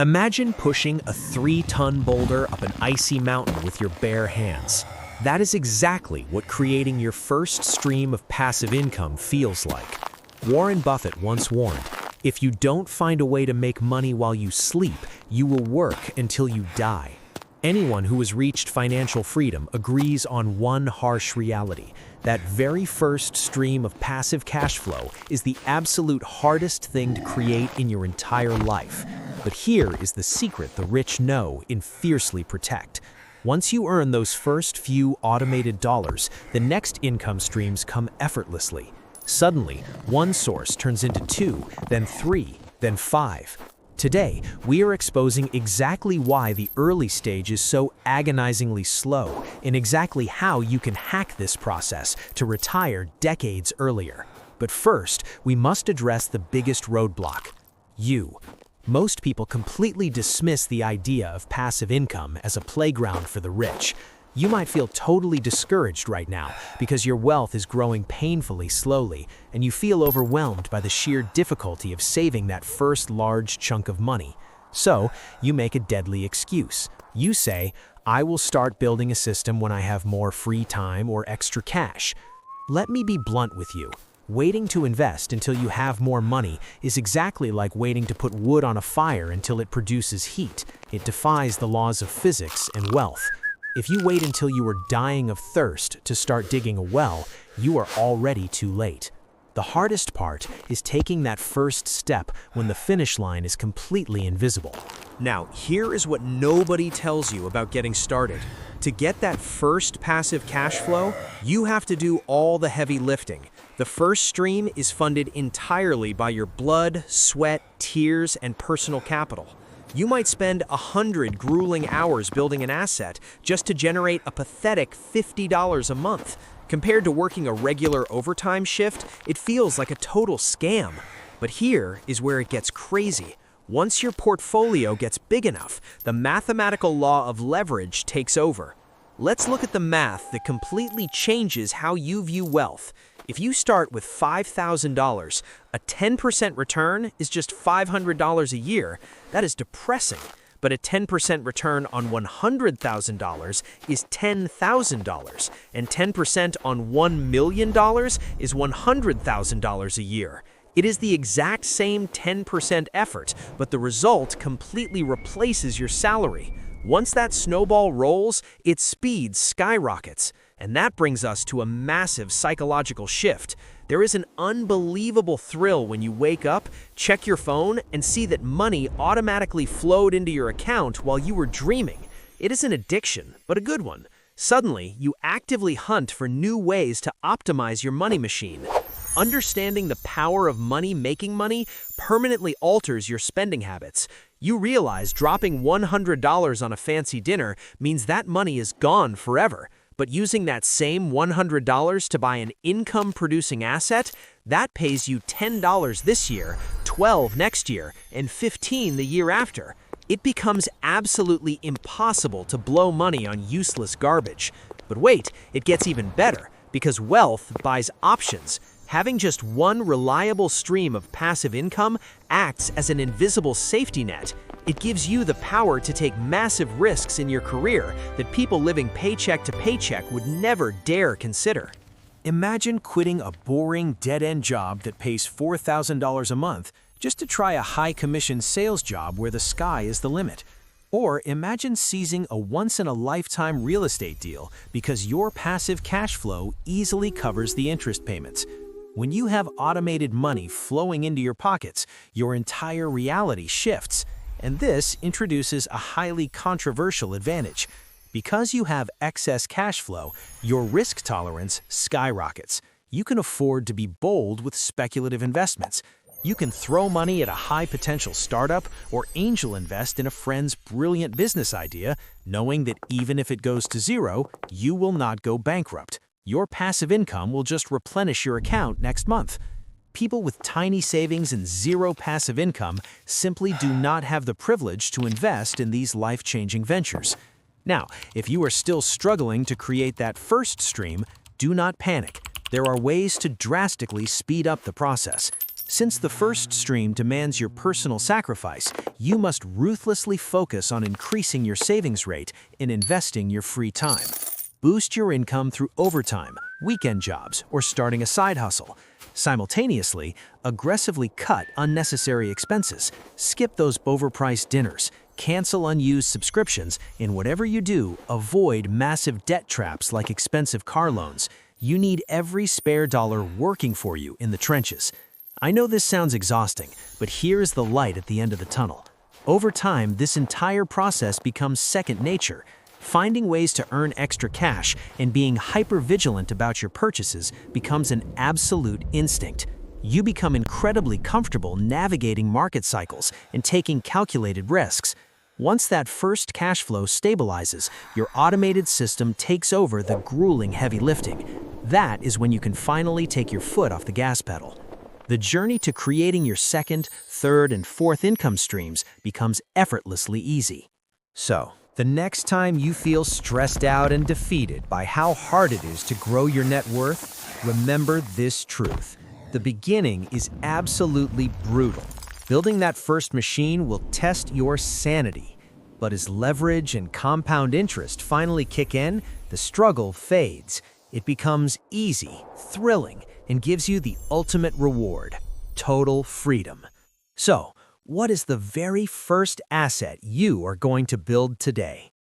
Imagine pushing a 3-ton boulder up an icy mountain with your bare hands. That is exactly what creating your first stream of passive income feels like. Warren Buffett once warned, if you don't find a way to make money while you sleep, you will work until you die. Anyone who has reached financial freedom agrees on one harsh reality. That very first stream of passive cash flow is the absolute hardest thing to create in your entire life. But here is the secret the rich know and fiercely protect. Once you earn those first few automated dollars, the next income streams come effortlessly. Suddenly, one source turns into 2, then 3, then 5. Today, we are exposing exactly why the early stage is so agonizingly slow and exactly how you can hack this process to retire decades earlier. But first, we must address the biggest roadblock: you. Most people completely dismiss the idea of passive income as a playground for the rich. You might feel totally discouraged right now because your wealth is growing painfully slowly, and you feel overwhelmed by the sheer difficulty of saving that first large chunk of money. So, you make a deadly excuse. You say, I will start building a system when I have more free time or extra cash. Let me be blunt with you. Waiting to invest until you have more money is exactly like waiting to put wood on a fire until it produces heat. It defies the laws of physics and wealth. If you wait until you are dying of thirst to start digging a well, you are already too late. The hardest part is taking that first step when the finish line is completely invisible. Now, here is what nobody tells you about getting started. To get that first passive cash flow, you have to do all the heavy lifting. The first stream is funded entirely by your blood, sweat, tears, and personal capital. You might spend 100 grueling hours building an asset just to generate a pathetic $50 a month. Compared to working a regular overtime shift, it feels like a total scam. But here is where it gets crazy. Once your portfolio gets big enough, the mathematical law of leverage takes over. Let's look at the math that completely changes how you view wealth. If you start with $5,000, a 10% return is just $500 a year. That is depressing. But a 10% return on $100,000 is $10,000, and 10% on $1 million is $100,000 a year. It is the exact same 10% effort, but the result completely replaces your salary. Once that snowball rolls, its speed skyrockets. And that brings us to a massive psychological shift. There is an unbelievable thrill when you wake up, check your phone, and see that money automatically flowed into your account while you were dreaming. It is an addiction, but a good one. Suddenly, you actively hunt for new ways to optimize your money machine. Understanding the power of money making money permanently alters your spending habits. You realize dropping $100 on a fancy dinner means that money is gone forever. But using that same $100 to buy an income-producing asset, that pays you $10 this year, $12 next year, and $15 the year after. It becomes absolutely impossible to blow money on useless garbage. But wait, it gets even better, because wealth buys options. Having just one reliable stream of passive income acts as an invisible safety net. It gives you the power to take massive risks in your career that people living paycheck to paycheck would never dare consider. Imagine quitting a boring, dead-end job that pays $4,000 a month just to try a high-commission sales job where the sky is the limit. Or imagine seizing a once-in-a-lifetime real estate deal because your passive cash flow easily covers the interest payments. When you have automated money flowing into your pockets, your entire reality shifts. And this introduces a highly controversial advantage. Because you have excess cash flow, your risk tolerance skyrockets. You can afford to be bold with speculative investments. You can throw money at a high-potential startup or angel invest in a friend's brilliant business idea, knowing that even if it goes to zero, you will not go bankrupt. Your passive income will just replenish your account next month. People with tiny savings and zero passive income simply do not have the privilege to invest in these life-changing ventures. Now, if you are still struggling to create that first stream, do not panic. There are ways to drastically speed up the process. Since the first stream demands your personal sacrifice, you must ruthlessly focus on increasing your savings rate and investing your free time. Boost your income through overtime, weekend jobs, or starting a side hustle. Simultaneously, aggressively cut unnecessary expenses, skip those overpriced dinners, cancel unused subscriptions, and whatever you do, avoid massive debt traps like expensive car loans. You need every spare dollar working for you in the trenches. I know this sounds exhausting, but here is the light at the end of the tunnel. Over time, this entire process becomes second nature. Finding ways to earn extra cash and being hyper-vigilant about your purchases becomes an absolute instinct. You become incredibly comfortable navigating market cycles and taking calculated risks. Once that first cash flow stabilizes, your automated system takes over the grueling heavy lifting. That is when you can finally take your foot off the gas pedal. The journey to creating your second, third, and fourth income streams becomes effortlessly easy. So, the next time you feel stressed out and defeated by how hard it is to grow your net worth, remember this truth. The beginning is absolutely brutal. Building that first machine will test your sanity. But as leverage and compound interest finally kick in, the struggle fades. It becomes easy, thrilling, and gives you the ultimate reward: total freedom. So, what is the very first asset you are going to build today?